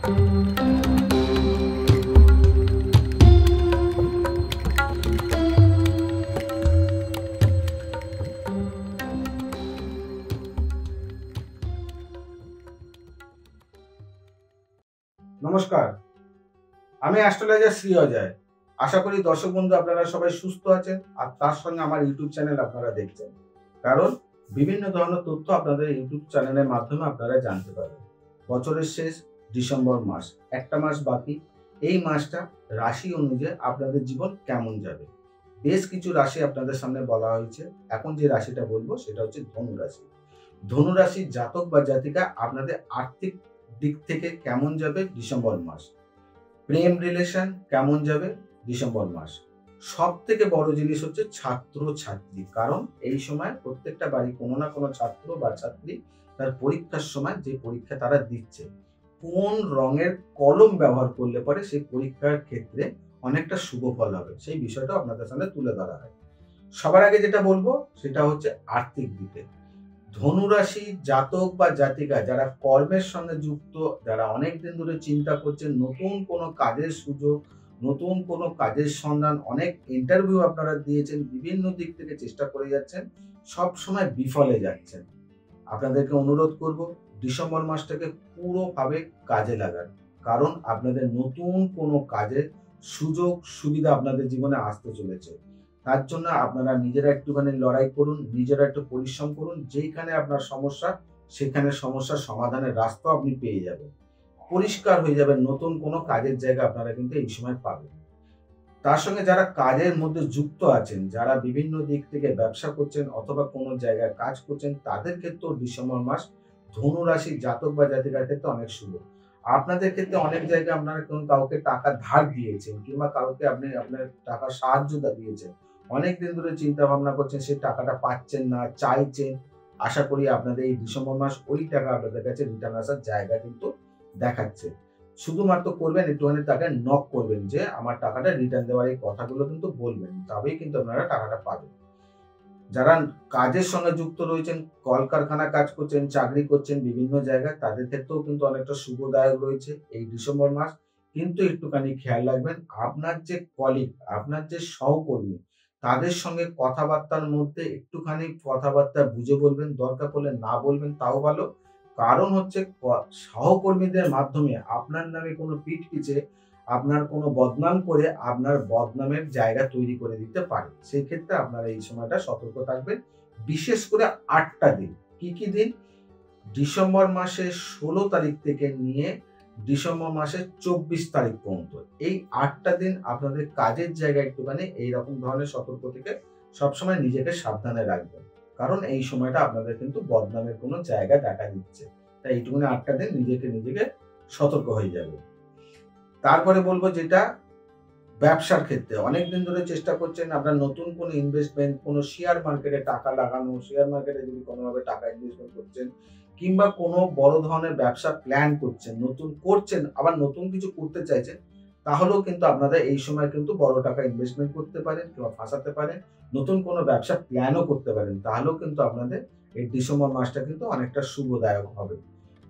নমস্কার, আমি অ্যাস্ট্রোলজার শ্রী অজয়। আশা করি দর্শক বন্ধু আপনারা সবাই সুস্থ আছেন আর তার সঙ্গে আমার ইউটিউব চ্যানেল আপনারা দেখছেন। কারণ বিভিন্ন ধরনের তথ্য আপনাদের ইউটিউব চ্যানেলের মাধ্যমে আপনারা জানতে পারবেন। বছরের শেষ ডিসেম্বর মাস, একটা মাস বাকি। এই মাসটা রাশি অনুযায়ী আপনাদের জীবন কেমন যাবে। বেশ কিছু রাশি আপনাদের সামনে বলা হয়েছে। এখন যে রাশিটা বলবো সেটা হচ্ছে ধনু রাশি। ধনু রাশির জাতক বা জাতিকা আপনাদের আর্থিক দিক থেকে কেমন যাবে ডিসেম্বর মাস, প্রেম রিলেশন কেমন যাবে ডিসেম্বর মাস। সব থেকে বড় জিনিস হচ্ছে ছাত্র ছাত্রী, কারণ এই সময় প্রত্যেকটা বাড়ি কোনো না কোনো ছাত্র বা ছাত্রী তার পরীক্ষার সময় যে পরীক্ষা তারা দিচ্ছে, কোন রঙের কলম ব্যবহার করলে পরে সেই পরীক্ষার ক্ষেত্রে অনেকটা শুভ ফল হবে, সেই বিষয়টা আপনাদের সামনে তুলে ধরা হয়। সবার আগে যেটা বলবো সেটা হচ্ছে আর্থিক দিকে। ধনুরাশি জাতক বা জাতিকা যারা কর্মের সঙ্গে যুক্ত, যারা অনেকদিন ধরে চিন্তা করছেন নতুন কোনো কাজের সুযোগ, নতুন কোনো কাজের সন্ধান, অনেক ইন্টারভিউ আপনারা দিয়েছেন, বিভিন্ন দিক থেকে চেষ্টা করে যাচ্ছেন, সব সময় বিফলে যাচ্ছেন। আপনাদেরকে অনুরোধ করব ডিসেম্বর মাসটাকে পুরোভাবে কাজে লাগান, কারণ আপনাদের নতুন কোনো কাজের সুযোগ সুবিধা আপনাদের জীবনে আসতে চলেছে। তার জন্য আপনারা নিজেরা একটুখানি লড়াই করুন, নিজেরা একটু পরিশ্রম করুন। যেইখানে আপনার সমস্যা সেখানে সমস্যার সমাধানের রাস্তা আপনি পেয়ে যাবেন। পরিষ্কার হয়ে যাবেন, নতুন কোনো কাজের জায়গা আপনারা কিন্তু এই সময় পাবেন। তার সঙ্গে যারা কাজের মধ্যে যুক্ত আছেন, যারা বিভিন্ন দিক থেকে ব্যবসা করছেন অথবা কোনো জায়গায় কাজ করছেন, তাদের ক্ষেত্রেও ডিসেম্বর মাস ধনু রাশির জাতক বা জাতিকার ক্ষেত্রে অনেক শুভ। আপনাদের ক্ষেত্রে অনেক জায়গায় আপনারা কোনো কাউকে টাকা ধার দিয়েছেন কিংবা কাউকে আপনি আপনার টাকার সাহায্য দিয়েছেন। অনেকদিন ধরে চিন্তা ভাবনা করছেন, সেই টাকাটা পাচ্ছেন না, চাইছেন। আশা করি আপনাদের এই ডিসেম্বর মাস ওই টাকা আপনাদের কাছে রিটার্ন আসার জায়গা কিন্তু দেখাচ্ছে। শুধুমাত্র করবেন একটুখানি তাকে নক করবেন যে আমার টাকাটা রিটার্ন দেওয়ার এই কথাগুলো কিন্তু বলবেন, তবেই কিন্তু আপনারা টাকাটা পাবেন। যারা কাজের সঙ্গে যুক্ত রয়েছেন, কলকারখানা কাজ করছেন, চাকরি করছেন বিভিন্ন জায়গায়, তাদের ক্ষেত্রেও কিন্তু অনেকটা শুভদায়ক রয়েছে এই ডিসেম্বর মাস। কিন্তু একটুখানি খেয়াল রাখবেন, আপনার যে কলিগ, আপনার যে সহকর্মী, তাদের সঙ্গে কথাবার্তার মধ্যে একটুখানি কথাবার্তা বুঝে বলবেন, দরকার পড়লে না বলবেন তাও ভালো। কারণ হচ্ছে সহকর্মীদের মাধ্যমে আপনার নামে কোনো পিঠ পিছে আপনার কোনো বদনাম করে আপনার বদনামের জায়গা তৈরি করে দিতে পারে। সেক্ষেত্রে আপনারা এই সময়টা সতর্ক থাকবেন। বিশেষ করে ৮ টা দিন। কি, কি দিন? ডিসেম্বর মাসের ১৬ তারিখ থেকে নিয়ে ডিসেম্বর মাসের ২৪ তারিখ পর্যন্ত। এই ৮ টা দিন আপনাদের কাজের জায়গায় একটুখানি এইরকম ধরনের সতর্ক থেকে সবসময় নিজেকে সাবধানে রাখবেন। কারণ এই সময়টা আপনাদের কিন্তু বদনামের কোনো জায়গা দেখা দিচ্ছে। তাই এইটুকুনি ৮ টা দিন নিজেকে সতর্ক হয়ে যাবেন। তারপরে বলব যেটা ব্যবসার ক্ষেত্রে অনেকদিন ধরে চেষ্টা করছেন আপনার নতুন কোনো ইনভেস্টমেন্ট, কোনো শেয়ার মার্কেটে টাকা লাগানো, শেয়ার মার্কেটে যদি কোনোভাবে টাকা ইনভেস্টমেন্ট করছেন কিংবা কোনো বড় ধরনের ব্যবসা প্ল্যান করছেন, নতুন করছেন, আবার নতুন কিছু করতে চাইছেন, তাহলেও কিন্তু আপনারা এই সময় কিন্তু বড় টাকা ইনভেস্টমেন্ট করতে পারেন কিংবা ফাঁসাতে পারেন। নতুন কোনো ব্যবসা প্ল্যানও করতে পারেন। তাহলেও কিন্তু আপনাদের এই ডিসেম্বর মাসটা কিন্তু অনেকটা শুভদায়ক হবে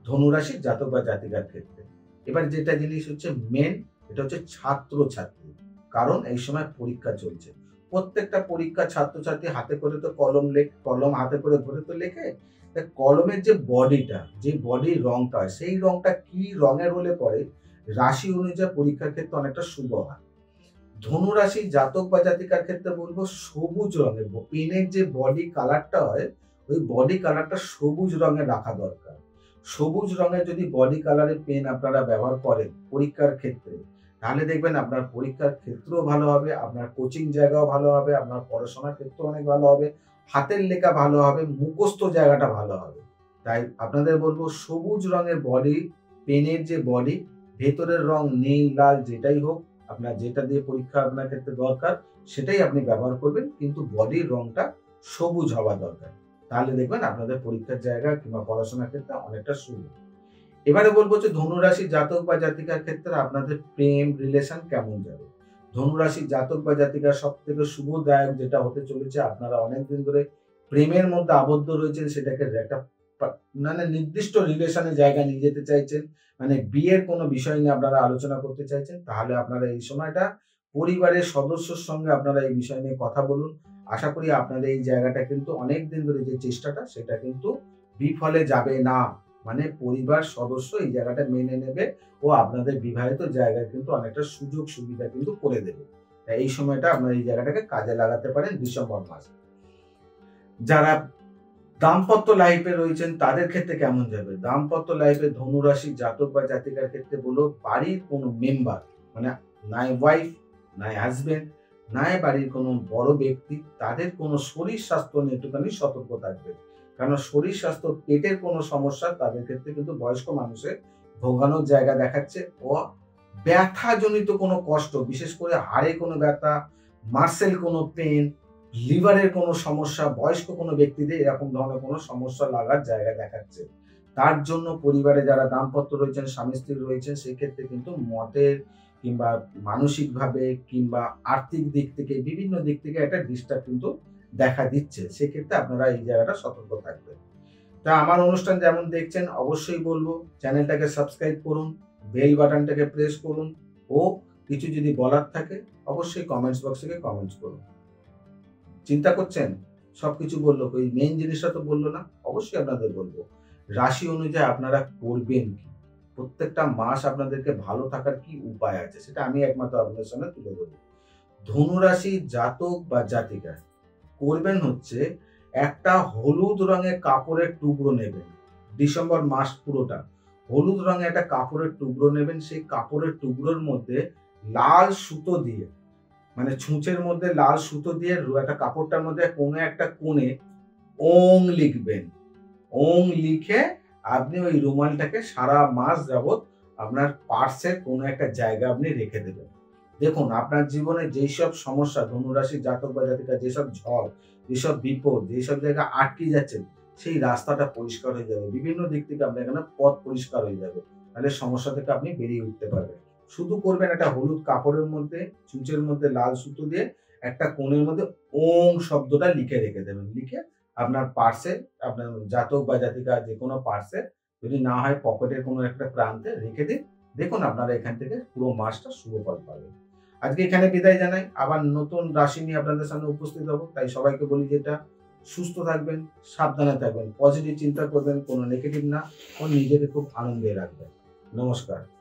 ধনুরাশির জাতক বা জাতিকার ক্ষেত্রে। এবার যেটা জিনিস হচ্ছে মেন, এটা হচ্ছে ছাত্র-ছাত্রী। কারণ এই সময় পরীক্ষা চলছে। প্রত্যেকটা পরীক্ষা ছাত্রছাত্রী হাতে করে তো কলম হাতে করে ধরে তো লেখে। তা কলমের যে বডিটা, যে বডির রংটা হয়, সেই রংটা কি রঙের হলে পরে রাশি অনুযায়ী পরীক্ষার ক্ষেত্রে অনেকটা শুভ হয়। ধনু রাশির জাতক বা জাতিকার ক্ষেত্রে বলবো সবুজ রঙের পেনের যে বডি কালারটা হয়, ওই বডি কালারটা সবুজ রঙের রাখা দরকার। সবুজ রঙের যদি বডি কালারের পেন আপনারা ব্যবহার করেন পরীক্ষার ক্ষেত্রে, তাহলে দেখবেন আপনার পরীক্ষার ক্ষেত্রেও ভালো হবে, আপনার কোচিং জায়গাও ভালো হবে, আপনার পড়াশোনার ক্ষেত্রেও অনেক ভালো হবে, হাতের লেখা ভালো হবে, মুখস্থ জায়গাটা ভালো হবে। তাই আপনাদের বলবো সবুজ রঙের বডি, পেনের যে বডি, ভেতরের রং নীল, লাল যেটাই হোক, আপনার যেটা দিয়ে পরীক্ষা আপনার ক্ষেত্রে দরকার সেটাই আপনি ব্যবহার করবেন, কিন্তু বডির রংটা সবুজ হওয়া দরকার। তাহলে দেখবেন আপনাদের পরীক্ষার জায়গা কিংবা পড়াশোনার ক্ষেত্রে অনেকটা সুবিধা। এবারে বলবো যে ধনুরাশির জাতক বা জাতিকার ক্ষেত্রে আপনাদের প্রেম রিলেশন কেমন যাবে। ধনুরাশির জাতক বা জাতিকার সব থেকে শুভদায়ক যেটা হতে চলেছে, আপনারা অনেকদিন ধরে প্রেমের মধ্যে আবদ্ধ রয়েছেন, সেটাকে একটা মানে নির্দিষ্ট রিলেশনের জায়গা নিয়ে যেতে চাইছেন, মানে বিয়ের কোনো বিষয় নিয়ে আপনারা আলোচনা করতে চাইছেন, তাহলে আপনারা এই সময়টা পরিবারের সদস্যর সঙ্গে আপনারা এই বিষয় নিয়ে কথা বলুন। আশা করি আপনাদের এই জায়গাটা কিন্তু অনেকদিন ধরে যে চেষ্টাটা সেটা কিন্তু বিফলে যাবে না। মানে পরিবার সদস্য এই জায়গাটা মেনে নেবে ও আপনাদের বিবাহিত জায়গায় কিন্তু অনেকটা সুযোগ সুবিধা কিন্তু করে দেবে। তাই এই সময়টা আপনারা এই জায়গাটাকে কাজে লাগাতে পারেন ডিসেম্বর মাসে। যারা দাম্পত্য লাইফে রয়েছেন তাদের ক্ষেত্রে কেমন যাবে? দাম্পত্য লাইফে ধনু রাশি জাতক বা জাতিকার ক্ষেত্রে বলব বাড়ির কোনো মেম্বার মানে নাই ওয়াইফ, নাই হাসব্যান্ড, নাই বাড়ির কোনো বড় ব্যক্তি তাদের কোনো শরীর স্বাস্থ্য নিয়ে একটুখানি সতর্ক থাকবেন। কারণ শরীর স্বাস্থ্য পেটের কোনো সমস্যা তাদের ক্ষেত্রে কিন্তু বয়স্ক মানুষের ভোগানোর জায়গা দেখাচ্ছে ও ব্যথাজনিত কোনো কষ্ট বিশেষ করে হাড়ে কোনো ব্যথা, মাসেল কোনো পেইন, লিভারের কোনো সমস্যা বয়স্ক কোনো ব্যক্তিদের এরকম ধরনের কোনো সমস্যা লাগার জায়গা দেখাচ্ছে। তার জন্য পরিবারে যারা দাম্পত্য রয়েছেন, স্বামী-স্ত্রী রয়েছেন সেক্ষেত্রে কিন্তু মতের কিংবা মানসিকভাবে কিংবা আর্থিক দিক থেকে বিভিন্ন দিক থেকে একটা ডিস্টার্ব কিন্তু দেখা দিচ্ছে। সেক্ষেত্রে আপনারা এই জায়গাটা সতর্ক থাকবেন। তা আমার অনুষ্ঠান যেমন দেখছেন অবশ্যই বলবো চ্যানেলটাকে সাবস্ক্রাইব করুন, বেল বাটনটাকে প্রেস করুন ও কিছু যদি বলার থাকে অবশ্যই কমেন্টস বক্সে গিয়ে কমেন্টস করুন। চিন্তা করছেন? সবকিছু বলল, ওই মেইন জিনিসটা তো বলল না? অবশ্যই আপনাদের বলবো। রাশি অনুযায়ী আপনারা করবেন কি? প্রত্যেকটা মাস আপনাদেরকে ভালো থাকার কি উপায় আছে? সেটা আমি একমাত্র আপনাদের সামনে তুলে ধরব। ধনু রাশি জাতক বা জাতিকা করবেন হচ্ছে একটা হলুদ রঙের কাপড়ের টুকরো নেবেন। ডিসেম্বর মাস পুরোটা হলুদ রঙের একটা কাপড়ের টুকরো নেবেন। সেই কাপড়ের টুকরোর মধ্যে লাল সুতো দিয়ে মানে ছুঁচের মধ্যে লাল সুতো দিয়ে একটা কাপড়টার মধ্যে কোনো একটা কোণে ওং লিখবেন। ওং লিখে আপনি ওই রুমালটাকে সারা মাস যাবৎ আপনার পার্সের কোনো একটা জায়গা আপনি রেখে দেবেন। দেখুন আপনার জীবনে যেসব সমস্যা ধনুরাশি জাতক বা জাতিকা যেসব ঝড়, যেসব বিপদ, যেসব জায়গায় আটকে যাচ্ছেন সেই রাস্তাটা পরিষ্কার হয়ে যাবে। বিভিন্ন দিক থেকে আপনার এখানে পথ পরিষ্কার হয়ে যাবে। তাহলে সমস্যা থেকে আপনি বেরিয়ে উঠতে পারবেন। শুধু করবেন একটা হলুদ কাপড়ের মধ্যে ছুঁচের মধ্যে লাল সুতো দিয়ে একটা কোণের মধ্যে ওং শব্দটা লিখে রেখে দেবেন। লিখে আপনার পার্সে আপনার জাতক বা জাতিকা যেকোনো পার্সে যদি না হয় পকেটের কোনো একটা প্রান্তে রেখে দিন। দেখুন আপনারা এখান থেকে পুরো মাসটা শুভ ফল পাবেন। আজকে এখানে বিদায় জানাই। আবার নতুন রাশি নিয়ে আপনাদের সামনে উপস্থিত হব। তাই সবাইকে বলি যেটা সুস্থ থাকবেন, সাবধানে থাকবেন, পজিটিভ চিন্তা করবেন, কোনো নেগেটিভ না ও নিজেকে খুব আনন্দে রাখবেন। নমস্কার।